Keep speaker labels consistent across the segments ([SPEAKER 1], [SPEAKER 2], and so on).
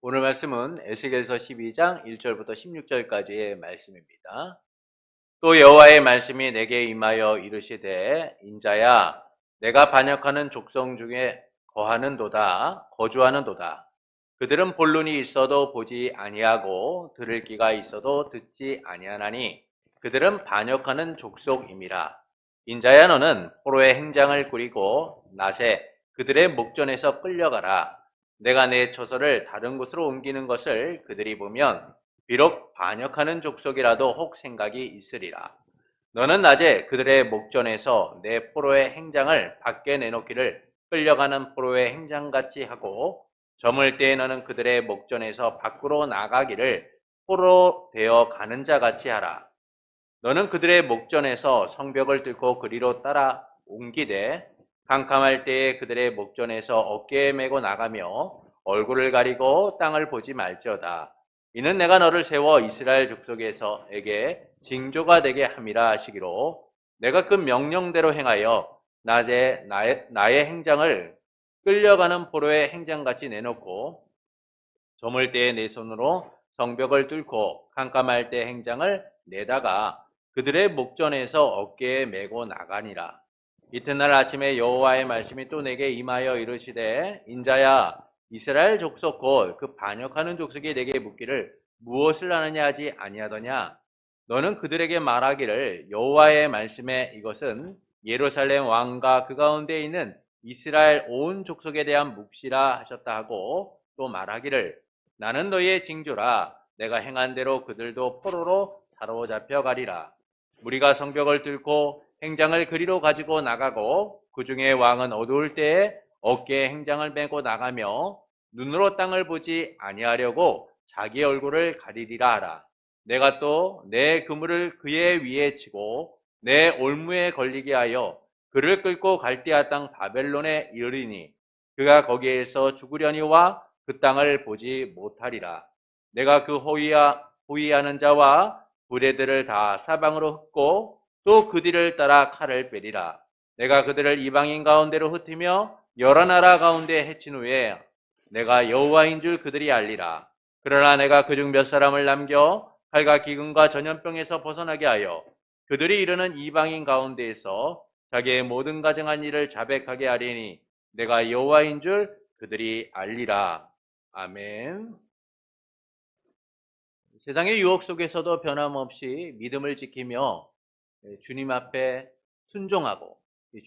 [SPEAKER 1] 오늘 말씀은 에스겔서 12장 1절부터 16절까지의 말씀입니다. 또 여호와의 말씀이 내게 임하여 이르시되 인자야 내가 반역하는 족속 중에 거주하는도다. 그들은 본론이 있어도 보지 아니하고 들을 귀가 있어도 듣지 아니하나니 그들은 반역하는 족속임이라. 인자야 너는 포로의 행장을 꾸리고 낮에 그들의 목전에서 끌려가라. 내가 내 처소를 다른 곳으로 옮기는 것을 그들이 보면 비록 반역하는 족속이라도 혹 생각이 있으리라. 너는 낮에 그들의 목전에서 내 포로의 행장을 밖에 내놓기를 끌려가는 포로의 행장같이 하고 저물 때에 너는 그들의 목전에서 밖으로 나가기를 포로 되어 가는 자같이 하라. 너는 그들의 목전에서 성벽을 뚫고 그리로 따라 옮기되 캄캄할 때에 그들의 목전에서 어깨에 메고 나가며 얼굴을 가리고 땅을 보지 말지어다. 이는 내가 너를 세워 이스라엘 족속에게 징조가 되게 함이라 하시기로 내가 그 명령대로 행하여 낮에 나의 행장을 끌려가는 포로의 행장같이 내놓고 저물 때에 내 손으로 성벽을 뚫고 캄캄할 때 행장을 내다가 그들의 목전에서 어깨에 메고 나가니라. 이튿날 아침에 여호와의 말씀이 또 내게 임하여 이르시되 인자야 이스라엘 족속 곧 그 반역하는 족속이 내게 묻기를 무엇을 하느냐 하지 아니하더냐. 너는 그들에게 말하기를 여호와의 말씀에 이것은 예루살렘 왕과 그 가운데 있는 이스라엘 온 족속에 대한 묵시라 하셨다 하고 또 말하기를 나는 너희의 징조라. 내가 행한 대로 그들도 포로로 사로잡혀 가리라. 무리가 성벽을 뚫고 행장을 그리로 가지고 나가고 그 중에 왕은 어두울 때에 어깨에 행장을 메고 나가며 눈으로 땅을 보지 아니하려고 자기 얼굴을 가리리라 하라. 내가 또 내 그물을 그의 위에 치고 내 올무에 걸리게 하여 그를 끌고 갈대아 땅 바벨론에 이르리니 그가 거기에서 죽으려니와 그 땅을 보지 못하리라. 내가 그 호위하는 자와 부대들을 다 사방으로 흩고 또 그 뒤를 따라 칼을 빼리라. 내가 그들을 이방인 가운데로 흩으며 여러 나라 가운데 해친 후에 내가 여호와인 줄 그들이 알리라. 그러나 내가 그중 몇 사람을 남겨 칼과 기근과 전염병에서 벗어나게 하여 그들이 이르는 이방인 가운데에서 자기의 모든 가정한 일을 자백하게 하리니 내가 여호와인 줄 그들이 알리라. 아멘. 세상의 유혹 속에서도 변함없이 믿음을 지키며 주님 앞에 순종하고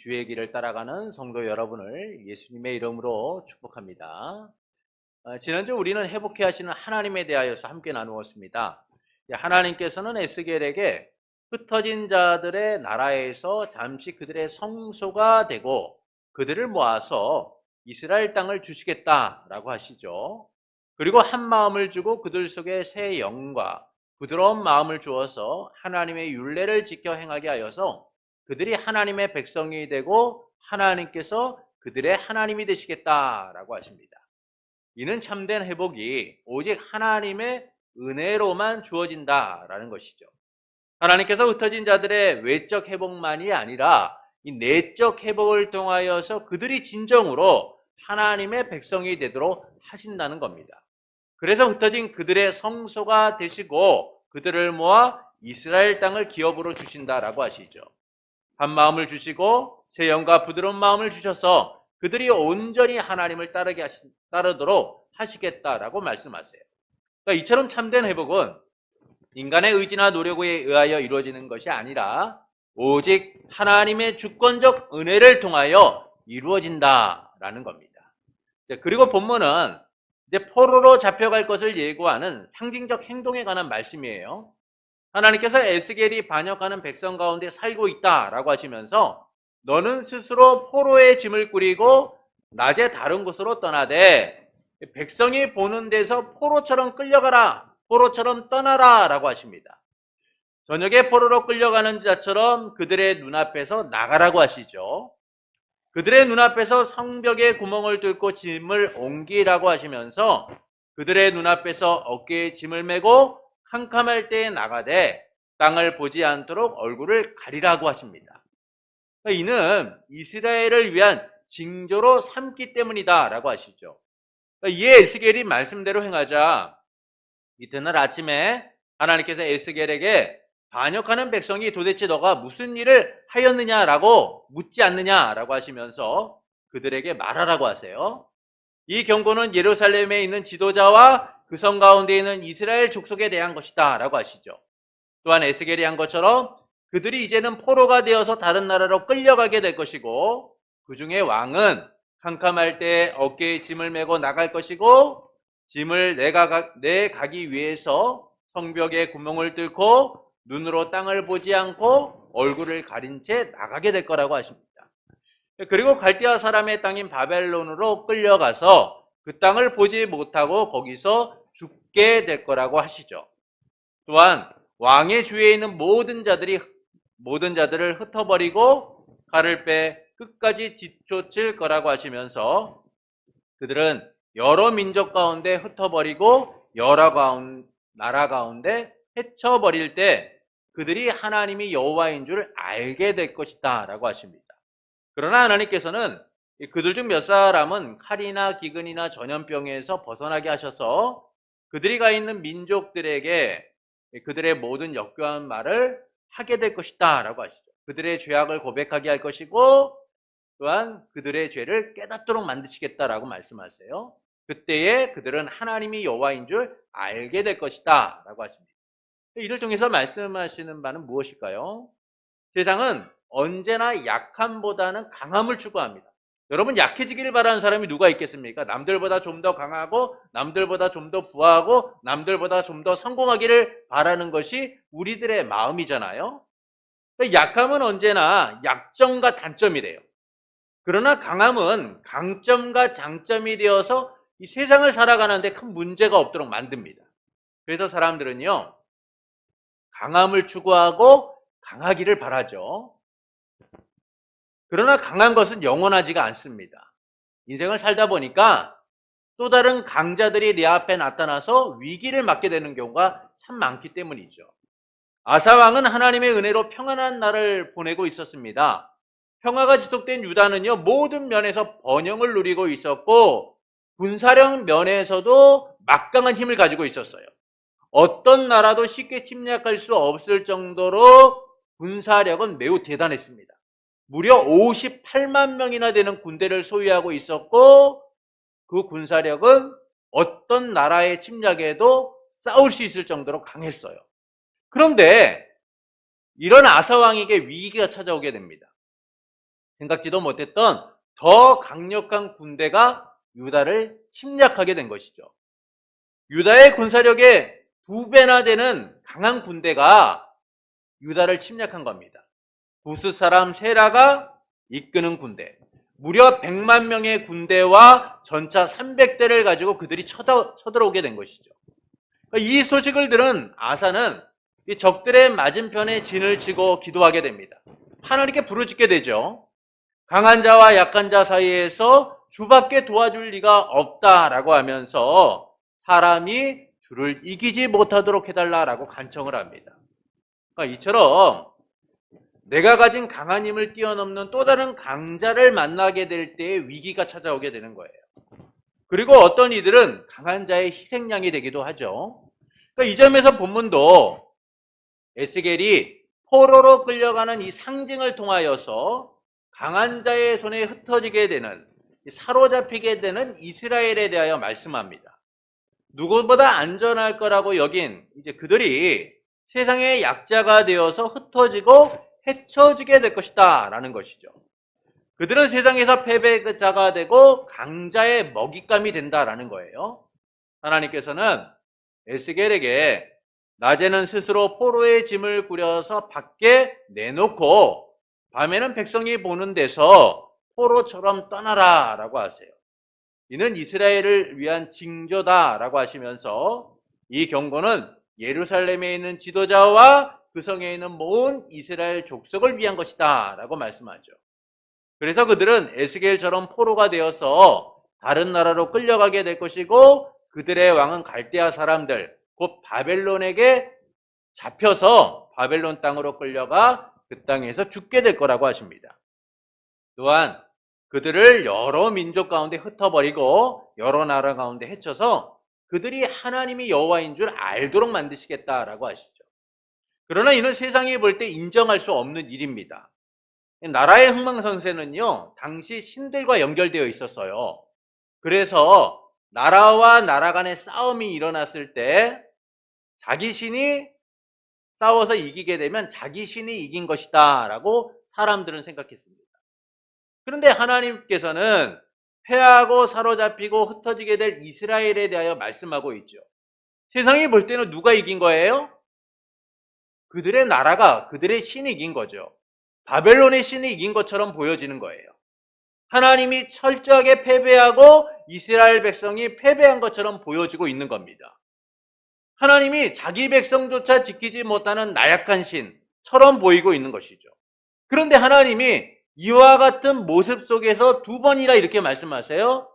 [SPEAKER 1] 주의 길을 따라가는 성도 여러분을 예수님의 이름으로 축복합니다. 지난주 우리는 회복해 하시는 하나님에 대하여서 함께 나누었습니다. 하나님께서는 에스겔에게 흩어진 자들의 나라에서 잠시 그들의 성소가 되고 그들을 모아서 이스라엘 땅을 주시겠다라고 하시죠. 그리고 한 마음을 주고 그들 속에 새 영과 부드러운 마음을 주어서 하나님의 율례를 지켜 행하게 하여서 그들이 하나님의 백성이 되고 하나님께서 그들의 하나님이 되시겠다라고 하십니다. 이는 참된 회복이 오직 하나님의 은혜로만 주어진다라는 것이죠. 하나님께서 흩어진 자들의 외적 회복만이 아니라 이 내적 회복을 통하여서 그들이 진정으로 하나님의 백성이 되도록 하신다는 겁니다. 그래서 흩어진 그들의 성소가 되시고 그들을 모아 이스라엘 땅을 기업으로 주신다라고 하시죠. 한 마음을 주시고 새 영과 부드러운 마음을 주셔서 그들이 온전히 하나님을 따르도록 하시겠다라고 말씀하세요. 그러니까 이처럼 참된 회복은 인간의 의지나 노력에 의하여 이루어지는 것이 아니라 오직 하나님의 주권적 은혜를 통하여 이루어진다라는 겁니다. 그리고 본문은 이제 포로로 잡혀갈 것을 예고하는 상징적 행동에 관한 말씀이에요. 하나님께서 에스겔이 반역하는 백성 가운데 살고 있다라고 하시면서 너는 스스로 포로의 짐을 꾸리고 낮에 다른 곳으로 떠나되 백성이 보는 데서 포로처럼 끌려가라, 포로처럼 떠나라 라고 하십니다. 저녁에 포로로 끌려가는 자처럼 그들의 눈앞에서 나가라고 하시죠. 그들의 눈앞에서 성벽에 구멍을 뚫고 짐을 옮기라고 하시면서 그들의 눈앞에서 어깨에 짐을 메고 캄캄할 때에 나가되 땅을 보지 않도록 얼굴을 가리라고 하십니다. 이는 이스라엘을 위한 징조로 삼기 때문이다 라고 하시죠. 이에 에스겔이 말씀대로 행하자 이튿날 아침에 하나님께서 에스겔에게 반역하는 백성이 도대체 너가 무슨 일을 하였느냐라고 묻지 않느냐라고 하시면서 그들에게 말하라고 하세요. 이 경고는 예루살렘에 있는 지도자와 그 성 가운데 있는 이스라엘 족속에 대한 것이다 라고 하시죠. 또한 에스겔이 한 것처럼 그들이 이제는 포로가 되어서 다른 나라로 끌려가게 될 것이고 그 중에 왕은 캄캄할 때 어깨에 짐을 메고 나갈 것이고 짐을 내가기 위해서 성벽에 구멍을 뚫고 눈으로 땅을 보지 않고 얼굴을 가린 채 나가게 될 거라고 하십니다. 그리고 갈대아 사람의 땅인 바벨론으로 끌려가서 그 땅을 보지 못하고 거기서 죽게 될 거라고 하시죠. 또한 왕의 주위에 있는 모든 자들을 흩어버리고 칼을 빼 끝까지 뒤쫓을 거라고 하시면서 그들은 여러 민족 가운데 흩어버리고 여러 나라 가운데 헤쳐버릴 때 그들이 하나님이 여호와인 줄 알게 될 것이다 라고 하십니다. 그러나 하나님께서는 그들 중 몇 사람은 칼이나 기근이나 전염병에서 벗어나게 하셔서 그들이 가 있는 민족들에게 그들의 모든 역겨운 말을 하게 될 것이다 라고 하시죠. 그들의 죄악을 고백하게 할 것이고 또한 그들의 죄를 깨닫도록 만드시겠다라고 말씀하세요. 그때에 그들은 하나님이 여호와인 줄 알게 될 것이다 라고 하십니다. 이를 통해서 말씀하시는 바는 무엇일까요? 세상은 언제나 약함보다는 강함을 추구합니다. 여러분, 약해지기를 바라는 사람이 누가 있겠습니까? 남들보다 좀 더 강하고 남들보다 좀 더 부하고 남들보다 좀 더 성공하기를 바라는 것이 우리들의 마음이잖아요. 약함은 언제나 약점과 단점이래요. 그러나 강함은 강점과 장점이 되어서 이 세상을 살아가는데 큰 문제가 없도록 만듭니다. 그래서 사람들은요, 강함을 추구하고 강하기를 바라죠. 그러나 강한 것은 영원하지가 않습니다. 인생을 살다 보니까 또 다른 강자들이 내 앞에 나타나서 위기를 맞게 되는 경우가 참 많기 때문이죠. 아사 왕은 하나님의 은혜로 평안한 날을 보내고 있었습니다. 평화가 지속된 유다는요, 모든 면에서 번영을 누리고 있었고 군사력 면에서도 막강한 힘을 가지고 있었어요. 어떤 나라도 쉽게 침략할 수 없을 정도로 군사력은 매우 대단했습니다. 무려 58만 명이나 되는 군대를 소유하고 있었고 그 군사력은 어떤 나라의 침략에도 싸울 수 있을 정도로 강했어요. 그런데 이런 아사 왕에게 위기가 찾아오게 됩니다. 생각지도 못했던 더 강력한 군대가 유다를 침략하게 된 것이죠. 유다의 군사력의 2배나 되는 강한 군대가 유다를 침략한 겁니다. 구스 사람 세라가 이끄는 군대, 무려 100만 명의 군대와 전차 300대를 가지고 그들이 쳐들어오게 된 것이죠. 이 소식을 들은 아사는 이 적들의 맞은편에 진을 치고 기도하게 됩니다. 하나님께 부르짖게 되죠. 강한 자와 약한 자 사이에서 주밖에 도와줄 리가 없다라고 하면서 사람이 주를 이기지 못하도록 해달라라고 간청을 합니다. 그러니까 이처럼 내가 가진 강한 힘을 뛰어넘는 또 다른 강자를 만나게 될 때에 위기가 찾아오게 되는 거예요. 그리고 어떤 이들은 강한 자의 희생양이 되기도 하죠. 그러니까 이 점에서 본문도 에스겔이 포로로 끌려가는 이 상징을 통하여서 강한 자의 손에 흩어지게 되는, 사로잡히게 되는 이스라엘에 대하여 말씀합니다. 누구보다 안전할 거라고 여긴 이제 그들이 세상의 약자가 되어서 흩어지고 헤쳐지게 될 것이다 라는 것이죠. 그들은 세상에서 패배자가 되고 강자의 먹잇감이 된다라는 거예요. 하나님께서는 에스겔에게 낮에는 스스로 포로의 짐을 꾸려서 밖에 내놓고 밤에는 백성이 보는 데서 포로처럼 떠나라 라고 하세요. 이는 이스라엘을 위한 징조다라고 하시면서 이 경고는 예루살렘에 있는 지도자와 그 성에 있는 모든 이스라엘 족속을 위한 것이다 라고 말씀하죠. 그래서 그들은 에스겔처럼 포로가 되어서 다른 나라로 끌려가게 될 것이고 그들의 왕은 갈대아 사람들 곧 바벨론에게 잡혀서 바벨론 땅으로 끌려가 그 땅에서 죽게 될 거라고 하십니다. 또한 그들을 여러 민족 가운데 흩어버리고 여러 나라 가운데 헤쳐서 그들이 하나님이 여호와인 줄 알도록 만드시겠다라고 하시죠. 그러나 이는 세상이 볼 때 인정할 수 없는 일입니다. 나라의 흥망성쇠는요, 당시 신들과 연결되어 있었어요. 그래서 나라와 나라 간의 싸움이 일어났을 때 자기 신이 싸워서 이기게 되면 자기 신이 이긴 것이다 라고 사람들은 생각했습니다. 그런데 하나님께서는 패하고 사로잡히고 흩어지게 될 이스라엘에 대하여 말씀하고 있죠. 세상이 볼 때는 누가 이긴 거예요? 그들의 나라가, 그들의 신이 이긴 거죠. 바벨론의 신이 이긴 것처럼 보여지는 거예요. 하나님이 철저하게 패배하고 이스라엘 백성이 패배한 것처럼 보여지고 있는 겁니다. 하나님이 자기 백성조차 지키지 못하는 나약한 신처럼 보이고 있는 것이죠. 그런데 하나님이 이와 같은 모습 속에서 두 번이나 이렇게 말씀하세요.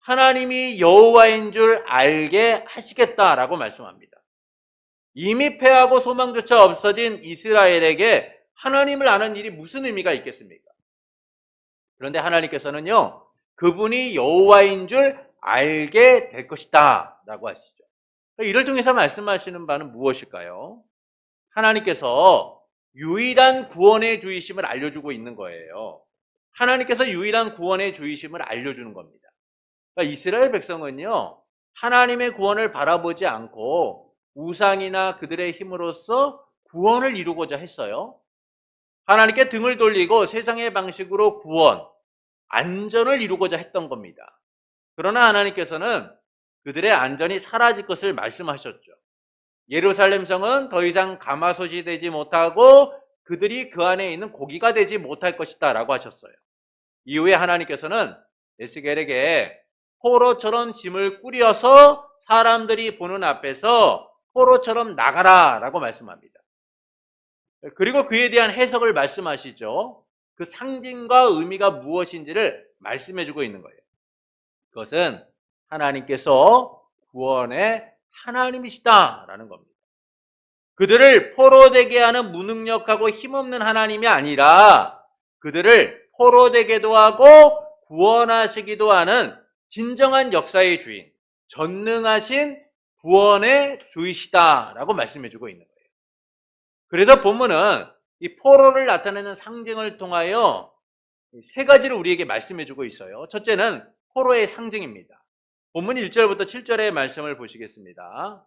[SPEAKER 1] 하나님이 여호와인 줄 알게 하시겠다라고 말씀합니다. 이미 패하고 소망조차 없어진 이스라엘에게 하나님을 아는 일이 무슨 의미가 있겠습니까? 그런데 하나님께서는요, 그분이 여호와인 줄 알게 될 것이다 라고 하시죠. 이를 통해서 말씀하시는 바는 무엇일까요? 하나님께서 유일한 구원의 주이심을 알려주고 있는 거예요. 하나님께서 유일한 구원의 주이심을 알려주는 겁니다. 그러니까 이스라엘 백성은요, 하나님의 구원을 바라보지 않고 우상이나 그들의 힘으로써 구원을 이루고자 했어요. 하나님께 등을 돌리고 세상의 방식으로 구원, 안전을 이루고자 했던 겁니다. 그러나 하나님께서는 그들의 안전이 사라질 것을 말씀하셨죠. 예루살렘 성은 더 이상 가마솥이 되지 못하고 그들이 그 안에 있는 고기가 되지 못할 것이다 라고 하셨어요. 이후에 하나님께서는 에스겔에게 포로처럼 짐을 꾸려서 사람들이 보는 앞에서 포로처럼 나가라 라고 말씀합니다. 그리고 그에 대한 해석을 말씀하시죠. 그 상징과 의미가 무엇인지를 말씀해주고 있는 거예요. 그것은 하나님께서 구원의 하나님이시다라는 겁니다. 그들을 포로되게 하는 무능력하고 힘없는 하나님이 아니라 그들을 포로되게도 하고 구원하시기도 하는 진정한 역사의 주인, 전능하신 구원의 주이시다라고 말씀해주고 있는 거예요. 그래서 본문은 이 포로를 나타내는 상징을 통하여 세 가지를 우리에게 말씀해주고 있어요. 첫째는 포로의 상징입니다. 본문 1절부터 7절의 말씀을 보시겠습니다.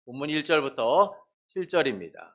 [SPEAKER 1] 본문 1절부터 7절입니다.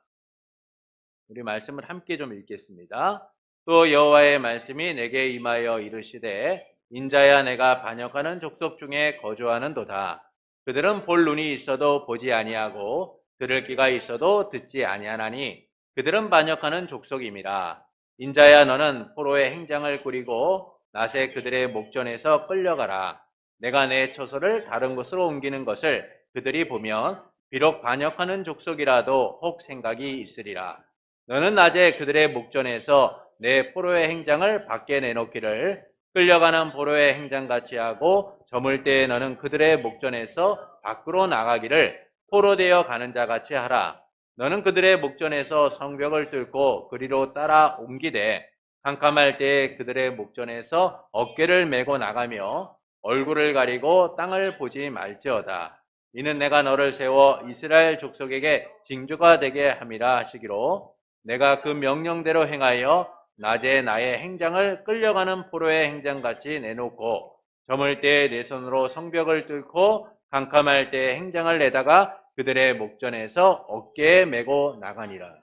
[SPEAKER 1] 우리 말씀을 함께 좀 읽겠습니다. 또 여호와의 말씀이 내게 임하여 이르시되 인자야 내가 반역하는 족속 중에 거주하는도다. 그들은 볼 눈이 있어도 보지 아니하고 들을 귀가 있어도 듣지 아니하나니 그들은 반역하는 족속임이라. 인자야 너는 포로의 행장을 꾸리고 낮에 그들의 목전에서 끌려가라. 내가 내 처소를 다른 곳으로 옮기는 것을 그들이 보면 비록 반역하는 족속이라도 혹 생각이 있으리라. 너는 낮에 그들의 목전에서 내 포로의 행장을 밖에 내놓기를 끌려가는 포로의 행장같이 하고 저물 때에 너는 그들의 목전에서 밖으로 나가기를 포로되어 가는 자같이 하라. 너는 그들의 목전에서 성벽을 뚫고 그리로 따라 옮기되 캄캄할 때에 그들의 목전에서 어깨를 메고 나가며 얼굴을 가리고 땅을 보지 말지어다. 이는 내가 너를 세워 이스라엘 족속에게 징조가 되게 함이라 하시기로 내가 그 명령대로 행하여 낮에 나의 행장을 끌려가는 포로의 행장같이 내놓고 저물 때에 내 손으로 성벽을 뚫고 캄캄할 때에 행장을 내다가 그들의 목전에서 어깨에 메고 나가니라.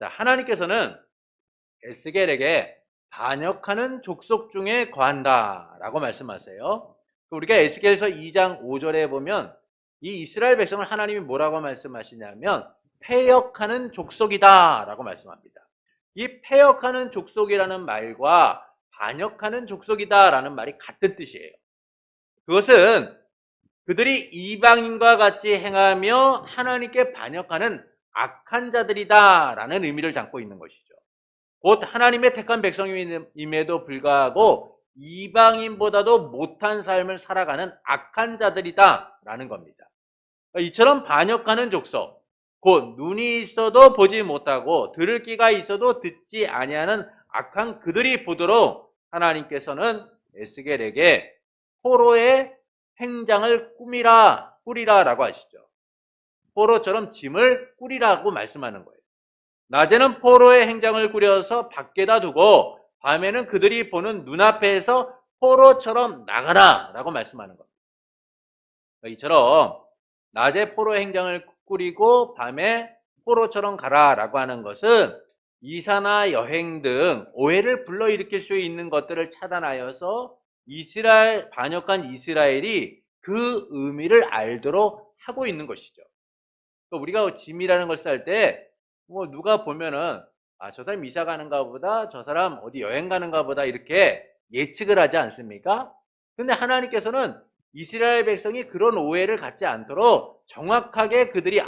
[SPEAKER 1] 자, 하나님께서는 에스겔에게 반역하는 족속 중에 거한다라고 말씀하세요. 우리가 에스겔서 2장 5절에 보면 이 이스라엘 백성을 하나님이 뭐라고 말씀하시냐면 패역하는 족속이다라고 말씀합니다. 이 패역하는 족속이라는 말과 반역하는 족속이다라는 말이 같은 뜻이에요. 그것은 그들이 이방인과 같이 행하며 하나님께 반역하는 악한 자들이다라는 의미를 담고 있는 것이죠. 곧 하나님의 택한 백성임에도 불구하고 이방인보다도 못한 삶을 살아가는 악한 자들이다라는 겁니다. 이처럼 반역하는 족속, 곧 눈이 있어도 보지 못하고 들을 귀가 있어도 듣지 아니하는 악한 그들이 보도록 하나님께서는 에스겔에게 포로의 행장을 꾸리라라고 하시죠. 포로처럼 짐을 꾸리라고 말씀하는 거예요. 낮에는 포로의 행장을 꾸려서 밖에다 두고 밤에는 그들이 보는 눈앞에서 포로처럼 나가라라고 말씀하는 겁니다. 이처럼 낮에 포로의 행장을 꾸리고 밤에 포로처럼 가라라고 하는 것은 이사나 여행 등 오해를 불러일으킬 수 있는 것들을 차단하여서 반역한 이스라엘이 그 의미를 알도록 하고 있는 것이죠. 우리가 짐이라는 걸 쓸 때 누가 보면은 저 사람 이사 가는가 보다, 저 사람 어디 여행 가는가 보다 이렇게 예측을 하지 않습니까? 근데 하나님께서는 이스라엘 백성이 그런 오해를 갖지 않도록 정확하게 그들이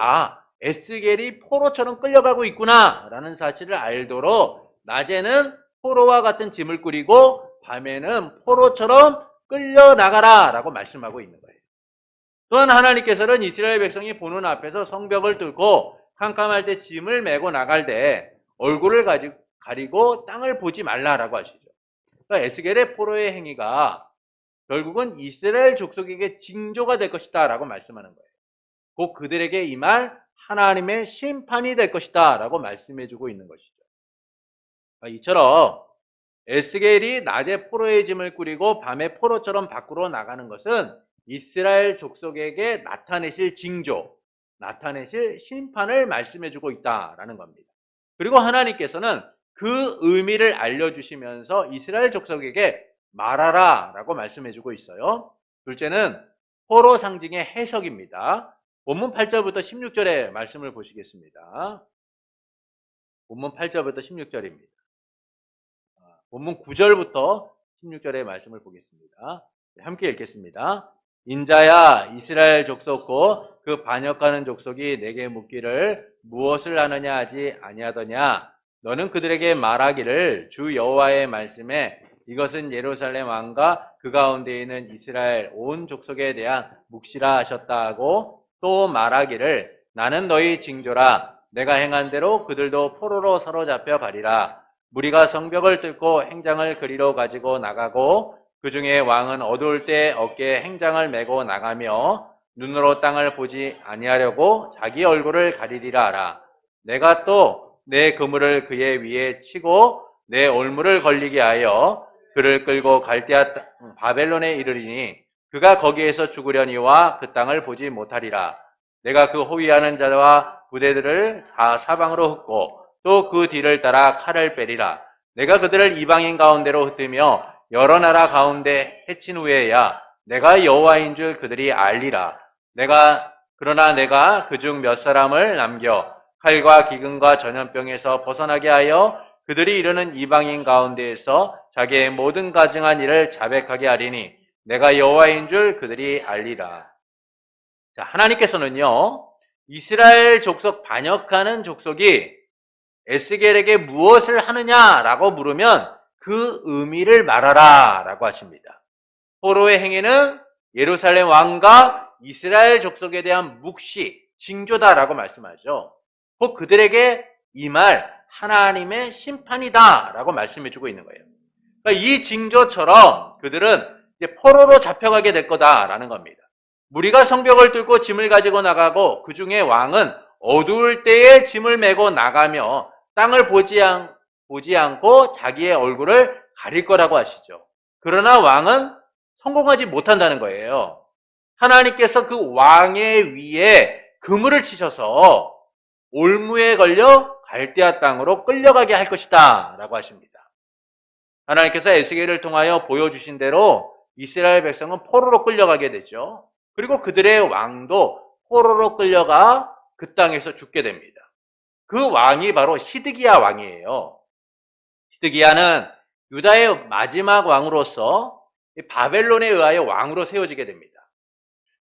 [SPEAKER 1] 에스겔이 포로처럼 끌려가고 있구나 라는 사실을 알도록 낮에는 포로와 같은 짐을 꾸리고 밤에는 포로처럼 끌려나가라 라고 말씀하고 있는 거예요. 또한 하나님께서는 이스라엘 백성이 보는 앞에서 성벽을 뚫고 캄캄할 때 짐을 메고 나갈 때 얼굴을 가리고 땅을 보지 말라라고 하시죠. 그러니까 에스겔의 포로의 행위가 결국은 이스라엘 족속에게 징조가 될 것이다 라고 말씀하는 거예요. 곧 그들에게 임할 하나님의 심판이 될 것이다 라고 말씀해주고 있는 것이죠. 이처럼 에스겔이 낮에 포로의 짐을 꾸리고 밤에 포로처럼 밖으로 나가는 것은 이스라엘 족속에게 나타내실 징조, 나타내실 심판을 말씀해주고 있다라는 겁니다. 그리고 하나님께서는 그 의미를 알려주시면서 이스라엘 족속에게 말하라 라고 말씀해주고 있어요. 둘째는 포로 상징의 해석입니다. 본문 8절부터 16절의 말씀을 보시겠습니다. 본문 8절부터 16절입니다. 본문 9절부터 16절의 말씀을 보겠습니다. 함께 읽겠습니다. 인자야, 이스라엘 족속고 그 반역하는 족속이 내게 묻기를 무엇을 하느냐 하지 아니하더냐. 너는 그들에게 말하기를 주 여호와의 말씀에 이것은 예루살렘 왕과 그 가운데 있는 이스라엘 온 족속에 대한 묵시라 하셨다 하고 또 말하기를 나는 너희 징조라. 내가 행한 대로 그들도 포로로 사로잡혀 가리라. 무리가 성벽을 뚫고 행장을 그리로 가지고 나가고 그 중에 왕은 어두울 때 어깨에 행장을 메고 나가며 눈으로 땅을 보지 아니하려고 자기 얼굴을 가리리라 하라. 내가 또 내 그물을 그의 위에 치고 내 올무를 걸리게 하여 그를 끌고 갈대아 바벨론에 이르리니 그가 거기에서 죽으려니와 그 땅을 보지 못하리라. 내가 그 호위하는 자와 부대들을 다 사방으로 흩고 또 그 뒤를 따라 칼을 빼리라. 내가 그들을 이방인 가운데로 흩으며 여러 나라 가운데 해친 후에야 내가 여호와인 줄 그들이 알리라. 그러나 내가 그중 몇 사람을 남겨 칼과 기근과 전염병에서 벗어나게 하여 그들이 이르는 이방인 가운데에서 자기의 모든 가증한 일을 자백하게 하리니 내가 여호와인 줄 그들이 알리라. 자, 하나님께서는요, 이스라엘 족속 반역하는 족속이 에스겔에게 무엇을 하느냐라고 물으면 그 의미를 말하라 라고 하십니다. 포로의 행위는 예루살렘 왕과 이스라엘 족속에 대한 묵시, 징조다라고 말씀하죠. 곧 그들에게 임할 하나님의 심판이다라고 말씀해주고 있는 거예요. 그러니까 이 징조처럼 그들은 이제 포로로 잡혀가게 될 거다라는 겁니다. 무리가 성벽을 뚫고 짐을 가지고 나가고 그 중에 왕은 어두울 때에 짐을 메고 나가며 땅을 보지 않고 자기의 얼굴을 가릴 거라고 하시죠. 그러나 왕은 성공하지 못한다는 거예요. 하나님께서 그 왕의 위에 그물을 치셔서 올무에 걸려 갈대아 땅으로 끌려가게 할 것이다 라고 하십니다. 하나님께서 에스겔을 통하여 보여주신 대로 이스라엘 백성은 포로로 끌려가게 되죠. 그리고 그들의 왕도 포로로 끌려가 그 땅에서 죽게 됩니다. 그 왕이 바로 시드기야 왕이에요. 시드기야는 유다의 마지막 왕으로서 바벨론에 의하여 왕으로 세워지게 됩니다.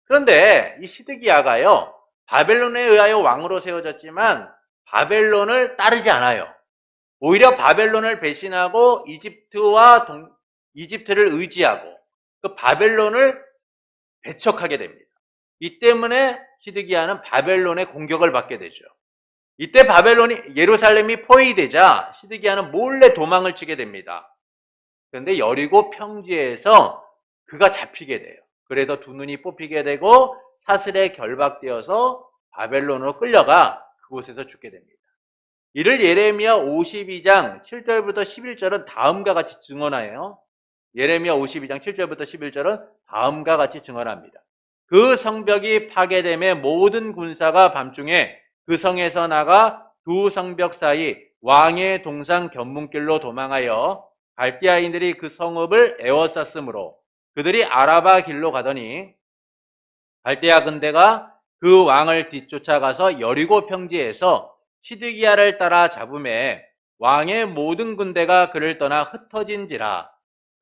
[SPEAKER 1] 그런데 이 시드기야가요, 바벨론에 의하여 왕으로 세워졌지만 바벨론을 따르지 않아요. 오히려 바벨론을 배신하고 이집트를 의지하고 그 바벨론을 배척하게 됩니다. 이 때문에 시드기야는 바벨론의 공격을 받게 되죠. 이때 예루살렘이 포위되자 시드기야는 몰래 도망을 치게 됩니다. 그런데 여리고 평지에서 그가 잡히게 돼요. 그래서 두 눈이 뽑히게 되고 사슬에 결박되어서 바벨론으로 끌려가 그곳에서 죽게 됩니다. 이를 예레미야 52장 7절부터 11절은 다음과 같이 증언하여요. 예레미야 52장 7절부터 11절은 다음과 같이 증언합니다. 그 성벽이 파괴됨에 모든 군사가 밤중에 그 성에서 나가 두 성벽 사이 왕의 동상 견문길로 도망하여 갈대아인들이 그 성읍을 에워쌌으므로 그들이 아라바 길로 가더니 갈대아 군대가 그 왕을 뒤쫓아가서 여리고 평지에서 시드기야를 따라 잡음에 왕의 모든 군대가 그를 떠나 흩어진지라.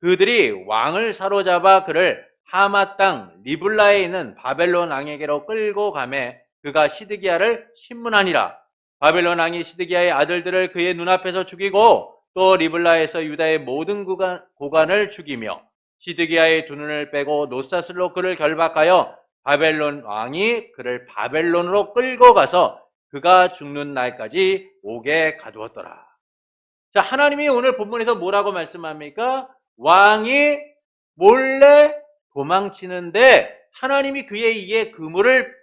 [SPEAKER 1] 그들이 왕을 사로잡아 그를 하마 땅 리블라에 있는 바벨론 왕에게로 끌고 가매 그가 시드기야를 신문하니라. 바벨론 왕이 시드기야의 아들들을 그의 눈앞에서 죽이고 또 리블라에서 유다의 모든 고관을 죽이며 시드기야의 두 눈을 빼고 노사슬로 그를 결박하여 바벨론 왕이 그를 바벨론으로 끌고 가서 그가 죽는 날까지 옥에 가두었더라. 자, 하나님이 오늘 본문에서 뭐라고 말씀합니까? 왕이 몰래 도망치는데 하나님이 그의 이에 그물을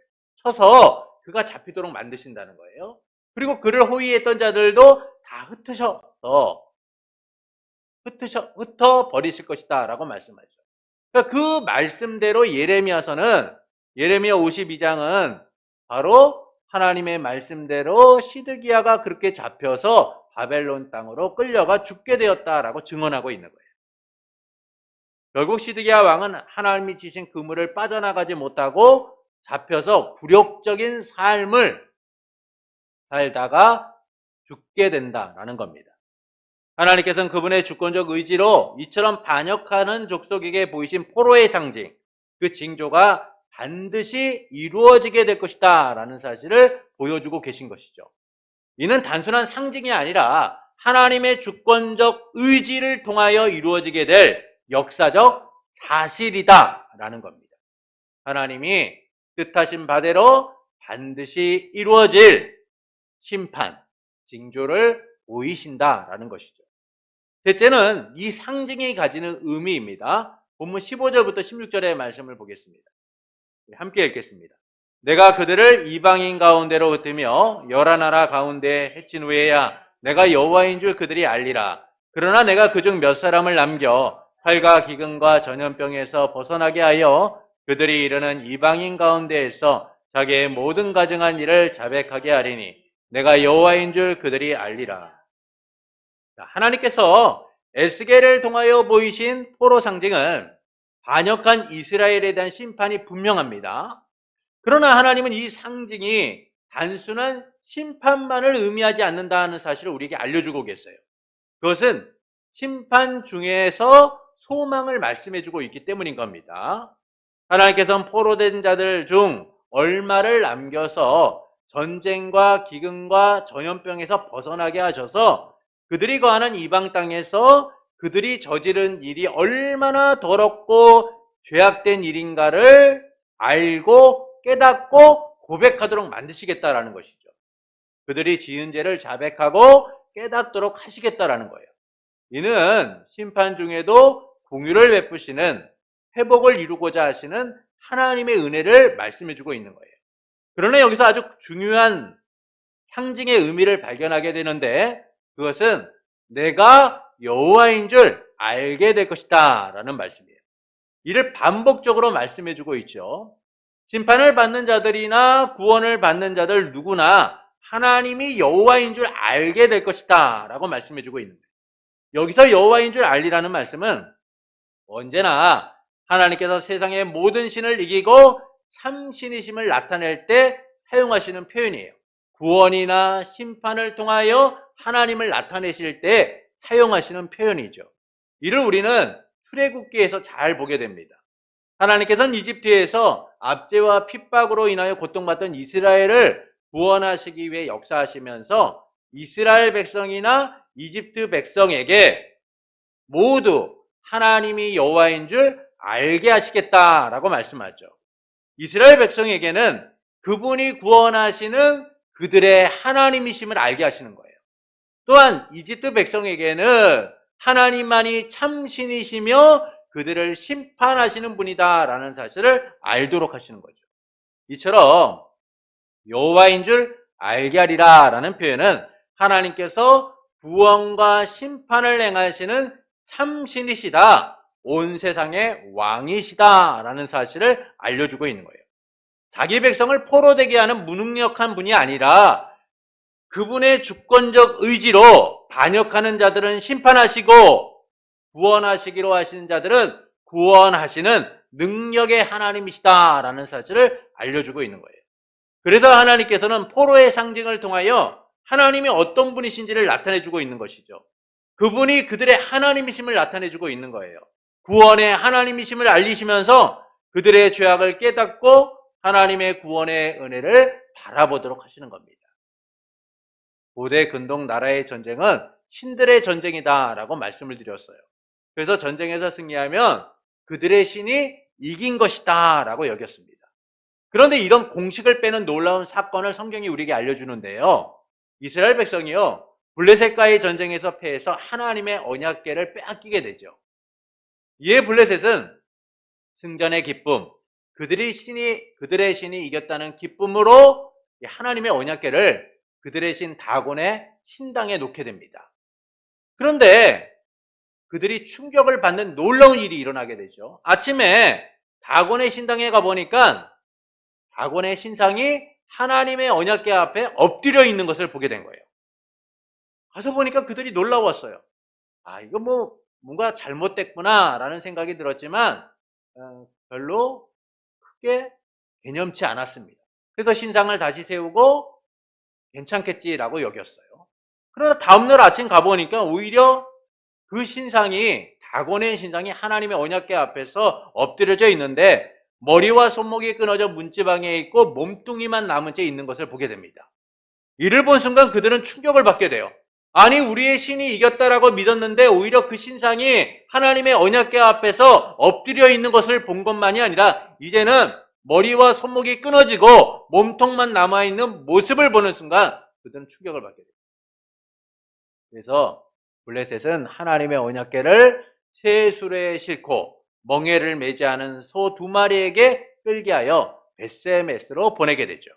[SPEAKER 1] 쳐서 그가 잡히도록 만드신다는 거예요. 그리고 그를 호위했던 자들도 다 흩어 버리실 것이다 라고 말씀하죠. 그러니까 그 말씀대로 예레미야 52장은 바로 하나님의 말씀대로 시드기야가 그렇게 잡혀서 바벨론 땅으로 끌려가 죽게 되었다라고 증언하고 있는 거예요. 결국 시드기야 왕은 하나님이 지신 그물을 빠져나가지 못하고 잡혀서 굴욕적인 삶을 살다가 죽게 된다라는 겁니다. 하나님께서는 그분의 주권적 의지로 이처럼 반역하는 족속에게 보이신 포로의 상징, 그 징조가 반드시 이루어지게 될 것이다 라는 사실을 보여주고 계신 것이죠. 이는 단순한 상징이 아니라 하나님의 주권적 의지를 통하여 이루어지게 될 역사적 사실이다 라는 겁니다. 하나님이 뜻하신 바대로 반드시 이루어질 심판, 징조를 보이신다라는 것이죠. 셋째는 이 상징이 가지는 의미입니다. 본문 15절부터 16절의 말씀을 보겠습니다. 함께 읽겠습니다. 내가 그들을 이방인 가운데로 흩으며 여러 나라 가운데 해친 후에야 내가 여호와인 줄 그들이 알리라. 그러나 내가 그중 몇 사람을 남겨 활과 기근과 전염병에서 벗어나게 하여 그들이 이르는 이방인 가운데에서 자기의 모든 가증한 일을 자백하게 하리니 내가 여호와인 줄 그들이 알리라. 하나님께서 에스겔을 통하여 보이신 포로 상징은 반역한 이스라엘에 대한 심판이 분명합니다. 그러나 하나님은 이 상징이 단순한 심판만을 의미하지 않는다는 사실을 우리에게 알려주고 계세요. 그것은 심판 중에서 소망을 말씀해주고 있기 때문인 겁니다. 하나님께서는 포로된 자들 중 얼마를 남겨서 전쟁과 기근과 전염병에서 벗어나게 하셔서 그들이 거하는 이방 땅에서 그들이 저지른 일이 얼마나 더럽고 죄악된 일인가를 알고 깨닫고 고백하도록 만드시겠다라는 것이죠. 그들이 지은 죄를 자백하고 깨닫도록 하시겠다라는 거예요. 이는 심판 중에도 공유를 베푸시는 회복을 이루고자 하시는 하나님의 은혜를 말씀해주고 있는 거예요. 그러나 여기서 아주 중요한 상징의 의미를 발견하게 되는데 그것은 내가 여호와인 줄 알게 될 것이다 라는 말씀이에요. 이를 반복적으로 말씀해주고 있죠. 심판을 받는 자들이나 구원을 받는 자들 누구나 하나님이 여호와인 줄 알게 될 것이다 라고 말씀해주고 있는 거예요. 여기서 여호와인 줄 알리라는 말씀은 언제나 하나님께서 세상의 모든 신을 이기고 참신이심을 나타낼 때 사용하시는 표현이에요. 구원이나 심판을 통하여 하나님을 나타내실 때 사용하시는 표현이죠. 이를 우리는 출애굽기에서 잘 보게 됩니다. 하나님께서는 이집트에서 압제와 핍박으로 인하여 고통받던 이스라엘을 구원하시기 위해 역사하시면서 이스라엘 백성이나 이집트 백성에게 모두 하나님이 여호와인 줄 알게 하시겠다라고 말씀하죠. 이스라엘 백성에게는 그분이 구원하시는 그들의 하나님이심을 알게 하시는 거예요. 또한 이집트 백성에게는 하나님만이 참신이시며 그들을 심판하시는 분이다라는 사실을 알도록 하시는 거죠. 이처럼 여호와인 줄 알게 하리라라는 표현은 하나님께서 구원과 심판을 행하시는 참신이시다, 온 세상의 왕이시다라는 사실을 알려주고 있는 거예요. 자기 백성을 포로되게 하는 무능력한 분이 아니라 그분의 주권적 의지로 반역하는 자들은 심판하시고 구원하시기로 하시는 자들은 구원하시는 능력의 하나님이시다라는 사실을 알려주고 있는 거예요. 그래서 하나님께서는 포로의 상징을 통하여 하나님이 어떤 분이신지를 나타내주고 있는 것이죠. 그분이 그들의 하나님이심을 나타내주고 있는 거예요. 구원의 하나님이심을 알리시면서 그들의 죄악을 깨닫고 하나님의 구원의 은혜를 바라보도록 하시는 겁니다. 고대 근동 나라의 전쟁은 신들의 전쟁이다라고 말씀을 드렸어요. 그래서 전쟁에서 승리하면 그들의 신이 이긴 것이다라고 여겼습니다. 그런데 이런 공식을 빼는 놀라운 사건을 성경이 우리에게 알려주는데요. 이스라엘 백성이요, 블레셋과의 전쟁에서 패해서 하나님의 언약궤를 빼앗기게 되죠. 이에 블레셋은 승전의 기쁨, 그들의 신이 이겼다는 기쁨으로 하나님의 언약궤를 그들의 신 다곤의 신당에 놓게 됩니다. 그런데 그들이 충격을 받는 놀라운 일이 일어나게 되죠. 아침에 다곤의 신당에 가보니까 다곤의 신상이 하나님의 언약궤 앞에 엎드려 있는 것을 보게 된 거예요. 가서 보니까 그들이 놀라웠어요. 이거 뭔가 잘못됐구나라는 생각이 들었지만 별로 크게 개념치 않았습니다. 그래서 신상을 다시 세우고 괜찮겠지라고 여겼어요. 그러나 다음날 아침 가보니까 오히려 그 신상이, 다곤의 신상이 하나님의 언약궤 앞에서 엎드려져 있는데 머리와 손목이 끊어져 문지방에 있고 몸뚱이만 남은 채 있는 것을 보게 됩니다. 이를 본 순간 그들은 충격을 받게 돼요. 아니, 우리의 신이 이겼다라고 믿었는데 오히려 그 신상이 하나님의 언약궤 앞에서 엎드려 있는 것을 본 것만이 아니라 이제는 머리와 손목이 끊어지고 몸통만 남아있는 모습을 보는 순간 그들은 충격을 받게 됩니다. 그래서 블레셋은 하나님의 언약궤를 새 수레에 싣고 멍에를 매지 않은 소 2마리에게 끌게 하여 벳세메스로 보내게 되죠.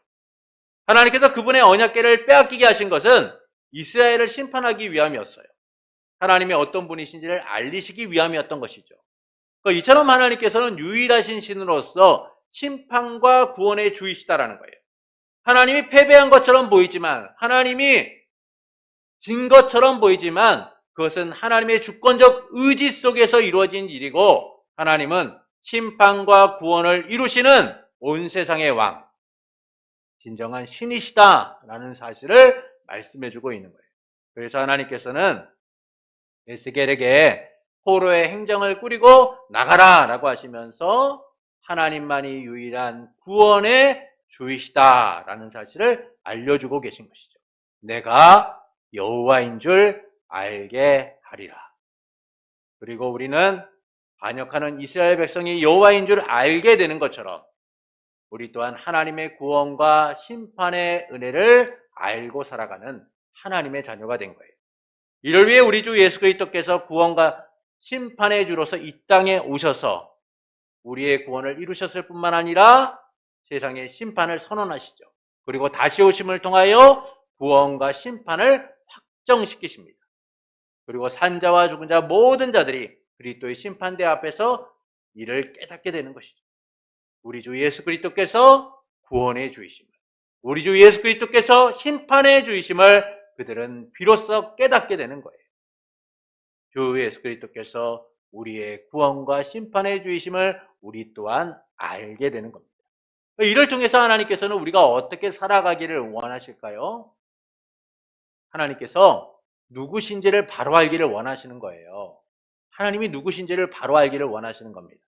[SPEAKER 1] 하나님께서 그분의 언약궤를 빼앗기게 하신 것은 이스라엘을 심판하기 위함이었어요. 하나님의 어떤 분이신지를 알리시기 위함이었던 것이죠. 이처럼 하나님께서는 유일하신 신으로서 심판과 구원의 주이시다라는 거예요. 하나님이 패배한 것처럼 보이지만, 하나님이 진 것처럼 보이지만 그것은 하나님의 주권적 의지 속에서 이루어진 일이고, 하나님은 심판과 구원을 이루시는 온 세상의 왕, 진정한 신이시다라는 사실을 말씀해주고 있는 거예요. 그래서 하나님께서는 에스겔에게 포로의 행정을 꾸리고 나가라라고 하시면서 하나님만이 유일한 구원의 주이시다라는 사실을 알려주고 계신 것이죠. 내가 여호와인 줄 알게 하리라. 그리고 우리는 반역하는 이스라엘 백성이 여호와인 줄 알게 되는 것처럼 우리 또한 하나님의 구원과 심판의 은혜를 알고 살아가는 하나님의 자녀가 된 거예요. 이를 위해 우리 주 예수 그리스도께서 구원과 심판의 주로서 이 땅에 오셔서 우리의 구원을 이루셨을 뿐만 아니라 세상의 심판을 선언하시죠. 그리고 다시 오심을 통하여 구원과 심판을 확정시키십니다. 그리고 산자와 죽은 자 모든 자들이 그리스도의 심판대 앞에서 이를 깨닫게 되는 것이죠. 우리 주 예수 그리스도께서 구원의 주이심을, 우리 주 예수 그리스도께서 심판의 주이심을 그들은 비로소 깨닫게 되는 거예요. 주 예수 그리스도께서 우리의 구원과 심판의 주이심을 우리 또한 알게 되는 겁니다. 이를 통해서 하나님께서는 우리가 어떻게 살아가기를 원하실까요? 하나님께서 누구신지를 바로 알기를 원하시는 거예요. 하나님이 누구신지를 바로 알기를 원하시는 겁니다.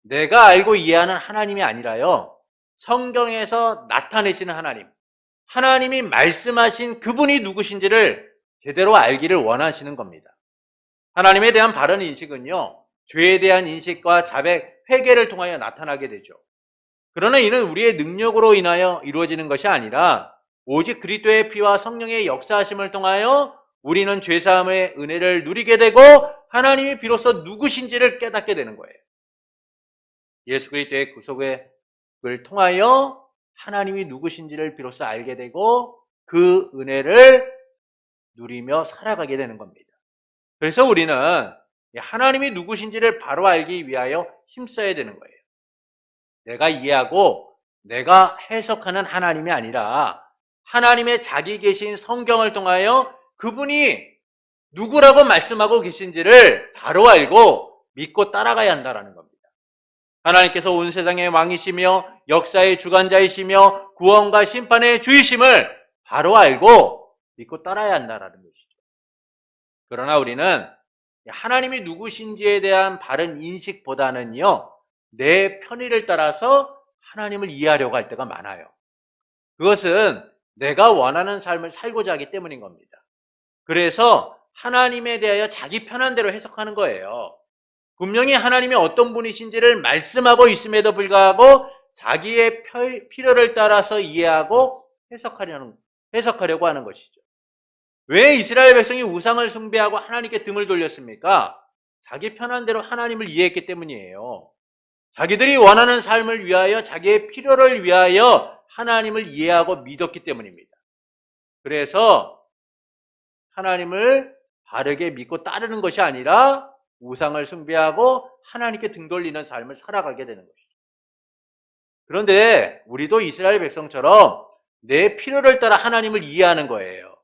[SPEAKER 1] 내가 알고 이해하는 하나님이 아니라요, 성경에서 나타내시는 하나님, 하나님이 말씀하신 그분이 누구신지를 제대로 알기를 원하시는 겁니다. 하나님에 대한 바른 인식은요, 죄에 대한 인식과 자백, 회개를 통하여 나타나게 되죠. 그러나 이는 우리의 능력으로 인하여 이루어지는 것이 아니라 오직 그리스도의 피와 성령의 역사하심을 통하여 우리는 죄사함의 은혜를 누리게 되고 하나님이 비로소 누구신지를 깨닫게 되는 거예요. 예수 그리스도의 구속을 통하여 하나님이 누구신지를 비로소 알게 되고 그 은혜를 누리며 살아가게 되는 겁니다. 그래서 우리는 하나님이 누구신지를 바로 알기 위하여 힘써야 되는 거예요. 내가 이해하고 내가 해석하는 하나님이 아니라 하나님의 자기 계신 성경을 통하여 그분이 누구라고 말씀하고 계신지를 바로 알고 믿고 따라가야 한다는 겁니다. 하나님께서 온 세상의 왕이시며 역사의 주관자이시며 구원과 심판의 주이심을 바로 알고 믿고 따라야 한다는 것이죠. 그러나 우리는 하나님이 누구신지에 대한 바른 인식보다는요, 내 편의를 따라서 하나님을 이해하려고 할 때가 많아요. 그것은 내가 원하는 삶을 살고자 하기 때문인 겁니다. 그래서 하나님에 대하여 자기 편한 대로 해석하는 거예요. 분명히 하나님이 어떤 분이신지를 말씀하고 있음에도 불구하고 자기의 필요를 따라서 이해하고 해석하려고 하는 것이죠. 왜 이스라엘 백성이 우상을 숭배하고 하나님께 등을 돌렸습니까? 자기 편한 대로 하나님을 이해했기 때문이에요. 자기들이 원하는 삶을 위하여 자기의 필요를 위하여 하나님을 이해하고 믿었기 때문입니다. 그래서 하나님을 바르게 믿고 따르는 것이 아니라 우상을 숭배하고 하나님께 등 돌리는 삶을 살아가게 되는 것이죠. 그런데 우리도 이스라엘 백성처럼 내 필요를 따라 하나님을 이해하는 거예요.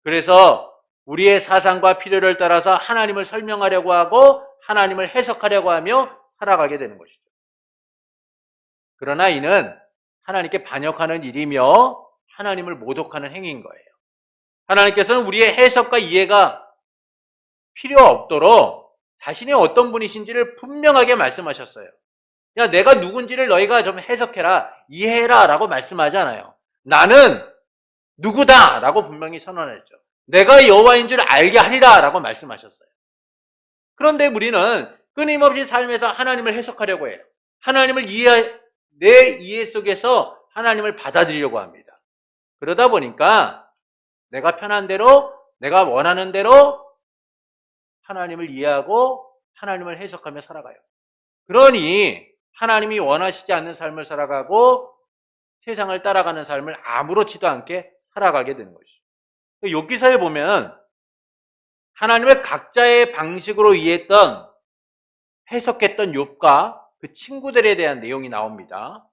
[SPEAKER 1] 그래서 우리의 사상과 필요를 따라서 하나님을 설명하려고 하고 하나님을 해석하려고 하며 살아가게 되는 것이죠. 그러나 이는 하나님께 반역하는 일이며 하나님을 모독하는 행위인 거예요. 하나님께서는 우리의 해석과 이해가 필요 없도록 자신이 어떤 분이신지를 분명하게 말씀하셨어요. 야, 내가 누군지를 너희가 좀 해석해라, 이해해라 라고 말씀하지 않아요. 나는 누구다 라고 분명히 선언했죠. 내가 여호와인 줄 알게 하리라 라고 말씀하셨어요. 그런데 우리는 끊임없이 삶에서 하나님을 해석하려고 해요. 하나님을 내 이해 속에서 하나님을 받아들이려고 합니다. 그러다 보니까 내가 편한 대로, 내가 원하는 대로 하나님을 이해하고 하나님을 해석하며 살아가요. 그러니 하나님이 원하시지 않는 삶을 살아가고 세상을 따라가는 삶을 아무렇지도 않게 살아가게 되는 것이죠. 욥기서에 보면 하나님을 각자의 방식으로 이해했던, 해석했던 욥과 그 친구들에 대한 내용이 나옵니다.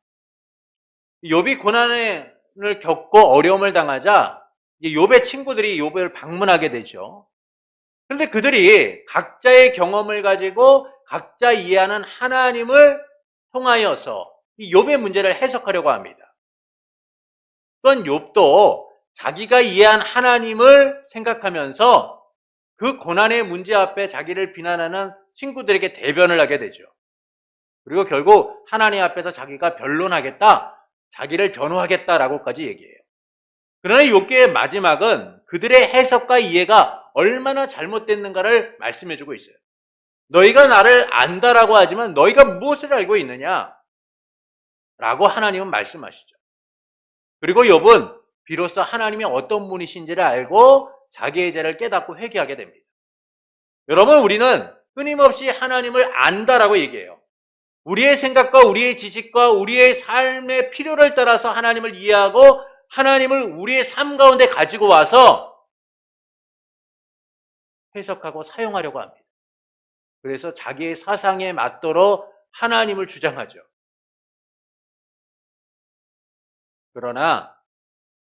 [SPEAKER 1] 욥이 고난을 겪고 어려움을 당하자 욥의 친구들이 욥을 방문하게 되죠. 그런데 그들이 각자의 경험을 가지고 각자 이해하는 하나님을 통하여서 이 욥의 문제를 해석하려고 합니다. 또한 욥도 자기가 이해한 하나님을 생각하면서 그 고난의 문제 앞에 자기를 비난하는 친구들에게 대변을 하게 되죠. 그리고 결국 하나님 앞에서 자기가 변론하겠다, 자기를 변호하겠다라고까지 얘기해요. 그러나 욥기의 마지막은 그들의 해석과 이해가 얼마나 잘못됐는가를 말씀해주고 있어요. 너희가 나를 안다라고 하지만 너희가 무엇을 알고 있느냐? 라고 하나님은 말씀하시죠. 그리고 욥은 비로소 하나님이 어떤 분이신지를 알고 자기의 죄를 깨닫고 회개하게 됩니다. 여러분, 우리는 끊임없이 하나님을 안다라고 얘기해요. 우리의 생각과 우리의 지식과 우리의 삶의 필요를 따라서 하나님을 이해하고 하나님을 우리의 삶 가운데 가지고 와서 해석하고 사용하려고 합니다. 그래서 자기의 사상에 맞도록 하나님을 주장하죠. 그러나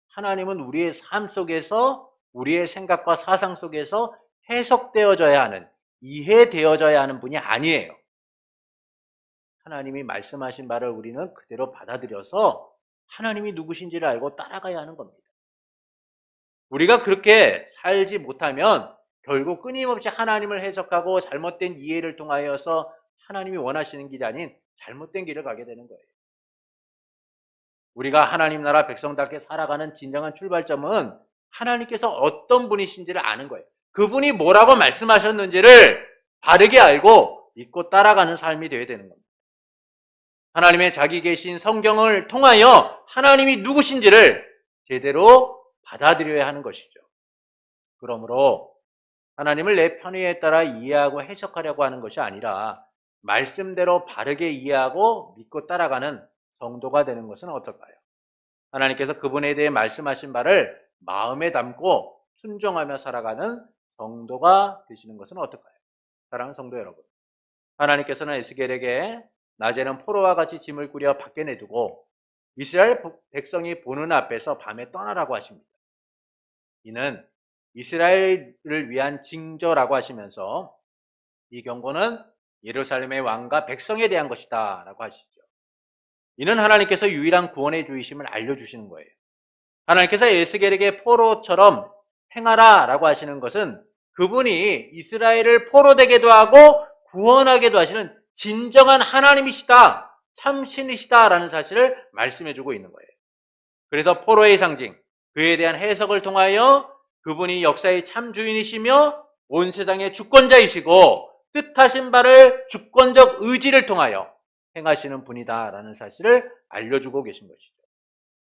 [SPEAKER 1] 하나님은 우리의 삶 속에서, 우리의 생각과 사상 속에서 해석되어져야 하는, 이해되어져야 하는 분이 아니에요. 하나님이 말씀하신 바를 우리는 그대로 받아들여서 하나님이 누구신지를 알고 따라가야 하는 겁니다. 우리가 그렇게 살지 못하면 결국 끊임없이 하나님을 해석하고 잘못된 이해를 통하여서 하나님이 원하시는 길이 아닌 잘못된 길을 가게 되는 거예요. 우리가 하나님 나라 백성답게 살아가는 진정한 출발점은 하나님께서 어떤 분이신지를 아는 거예요. 그분이 뭐라고 말씀하셨는지를 바르게 알고 믿고 따라가는 삶이 되어야 되는 겁니다. 하나님의 자기 계신 성경을 통하여 하나님이 누구신지를 제대로 받아들여야 하는 것이죠. 그러므로 하나님을 내 편의에 따라 이해하고 해석하려고 하는 것이 아니라 말씀대로 바르게 이해하고 믿고 따라가는 성도가 되는 것은 어떨까요? 하나님께서 그분에 대해 말씀하신 바를 마음에 담고 순종하며 살아가는 성도가 되시는 것은 어떨까요? 사랑하는 성도 여러분, 하나님께서는 에스겔에게 낮에는 포로와 같이 짐을 꾸려 밖에 내두고 이스라엘 백성이 보는 앞에서 밤에 떠나라고 하십니다. 이는 이스라엘을 위한 징조라고 하시면서 이 경고는 예루살렘의 왕과 백성에 대한 것이다 라고 하시죠. 이는 하나님께서 유일한 구원의 주이심을 알려주시는 거예요. 하나님께서 에스겔에게 포로처럼 행하라 라고 하시는 것은 그분이 이스라엘을 포로되게도 하고 구원하게도 하시는 진정한 하나님이시다, 참신이시다 라는 사실을 말씀해주고 있는 거예요. 그래서 포로의 상징, 그에 대한 해석을 통하여 그분이 역사의 참 주인이시며 온 세상의 주권자이시고 뜻하신 바를 주권적 의지를 통하여 행하시는 분이다라는 사실을 알려주고 계신 것이죠.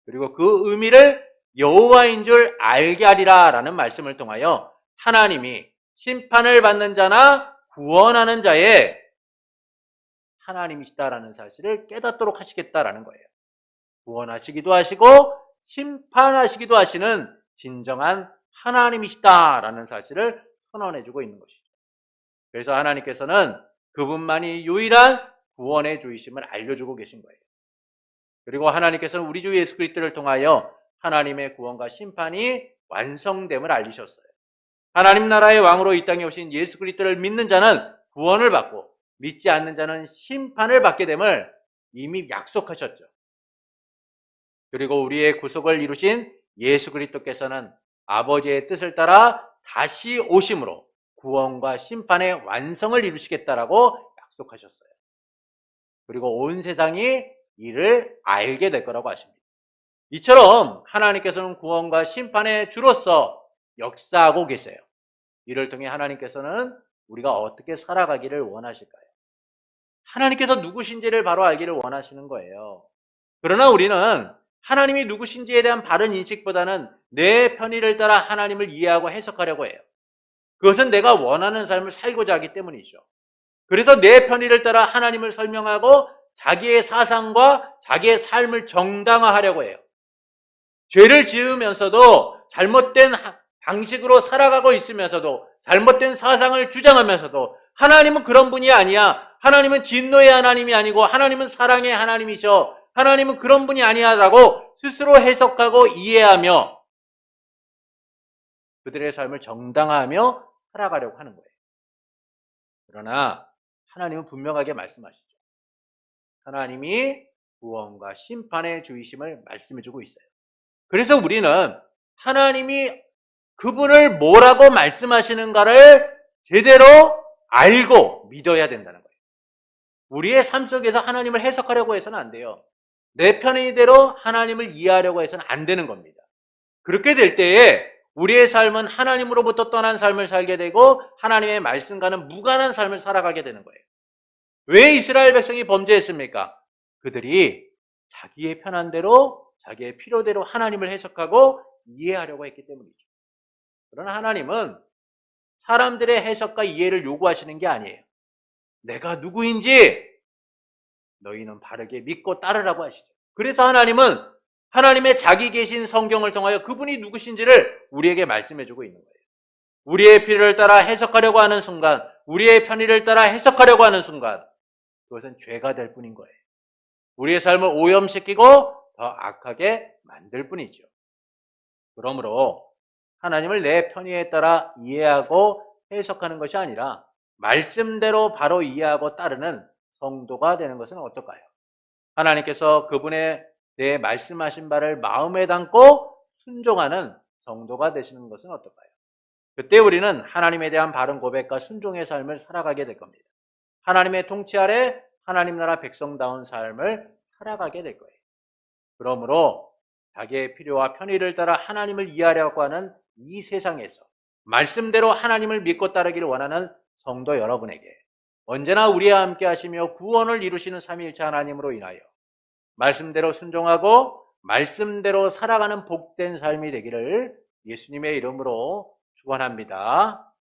[SPEAKER 1] 그리고 그 의미를 여호와인 줄 알게 하리라라는 말씀을 통하여 하나님이 심판을 받는 자나 구원하는 자의 하나님이시다라는 사실을 깨닫도록 하시겠다라는 거예요. 구원하시기도 하시고 심판하시기도 하시는 진정한 하나님이시다라는 사실을 선언해주고 있는 것이죠. 그래서 하나님께서는 그분만이 유일한 구원의 주이심을 알려주고 계신 거예요. 그리고 하나님께서는 우리 주 예수 그리스도를 통하여 하나님의 구원과 심판이 완성됨을 알리셨어요. 하나님 나라의 왕으로 이 땅에 오신 예수 그리스도를 믿는 자는 구원을 받고 믿지 않는 자는 심판을 받게 됨을 이미 약속하셨죠. 그리고 우리의 구속을 이루신 예수 그리스도께서는 아버지의 뜻을 따라 다시 오심으로 구원과 심판의 완성을 이루시겠다라고 약속하셨어요. 그리고 온 세상이 이를 알게 될 거라고 하십니다. 이처럼 하나님께서는 구원과 심판의 주로서 역사하고 계세요. 이를 통해 하나님께서는 우리가 어떻게 살아가기를 원하실까요? 하나님께서 누구신지를 바로 알기를 원하시는 거예요. 그러나 우리는 하나님이 누구신지에 대한 바른 인식보다는 내 편의를 따라 하나님을 이해하고 해석하려고 해요. 그것은 내가 원하는 삶을 살고자 하기 때문이죠. 그래서 내 편의를 따라 하나님을 설명하고 자기의 사상과 자기의 삶을 정당화하려고 해요. 죄를 지으면서도 잘못된 방식으로 살아가고 있으면서도 잘못된 사상을 주장하면서도 하나님은 그런 분이 아니야. 하나님은 진노의 하나님이 아니고 하나님은 사랑의 하나님이셔. 하나님은 그런 분이 아니야라고 스스로 해석하고 이해하며 그들의 삶을 정당화하며 살아가려고 하는 거예요. 그러나 하나님은 분명하게 말씀하시죠. 하나님이 구원과 심판의 주이심을 말씀해주고 있어요. 그래서 우리는 하나님이 그분을 뭐라고 말씀하시는가를 제대로 알고 믿어야 된다는 거예요. 우리의 삶 속에서 하나님을 해석하려고 해서는 안 돼요. 내 편의대로 하나님을 이해하려고 해서는 안 되는 겁니다. 그렇게 될 때에 우리의 삶은 하나님으로부터 떠난 삶을 살게 되고 하나님의 말씀과는 무관한 삶을 살아가게 되는 거예요. 왜 이스라엘 백성이 범죄했습니까? 그들이 자기의 편한 대로 자기의 필요대로 하나님을 해석하고 이해하려고 했기 때문이죠. 그러나 하나님은 사람들의 해석과 이해를 요구하시는 게 아니에요. 내가 누구인지 너희는 바르게 믿고 따르라고 하시죠. 그래서 하나님은 하나님의 자기 계신 성경을 통하여 그분이 누구신지를 우리에게 말씀해주고 있는 거예요. 우리의 필요를 따라 해석하려고 하는 순간, 우리의 편의를 따라 해석하려고 하는 순간 그것은 죄가 될 뿐인 거예요. 우리의 삶을 오염시키고 더 악하게 만들 뿐이죠. 그러므로 하나님을 내 편의에 따라 이해하고 해석하는 것이 아니라 말씀대로 바로 이해하고 따르는 성도가 되는 것은 어떨까요? 하나님께서 그분의 내 말씀하신 바를 마음에 담고 순종하는 성도가 되시는 것은 어떨까요? 그때 우리는 하나님에 대한 바른 고백과 순종의 삶을 살아가게 될 겁니다. 하나님의 통치 아래 하나님 나라 백성다운 삶을 살아가게 될 거예요. 그러므로 자기의 필요와 편의를 따라 하나님을 이해하려고 하는 이 세상에서 말씀대로 하나님을 믿고 따르기를 원하는 성도 여러분에게 언제나 우리와 함께 하시며 구원을 이루시는 삼위일체 하나님으로 인하여 말씀대로 순종하고 말씀대로 살아가는 복된 삶이 되기를 예수님의 이름으로 축원합니다.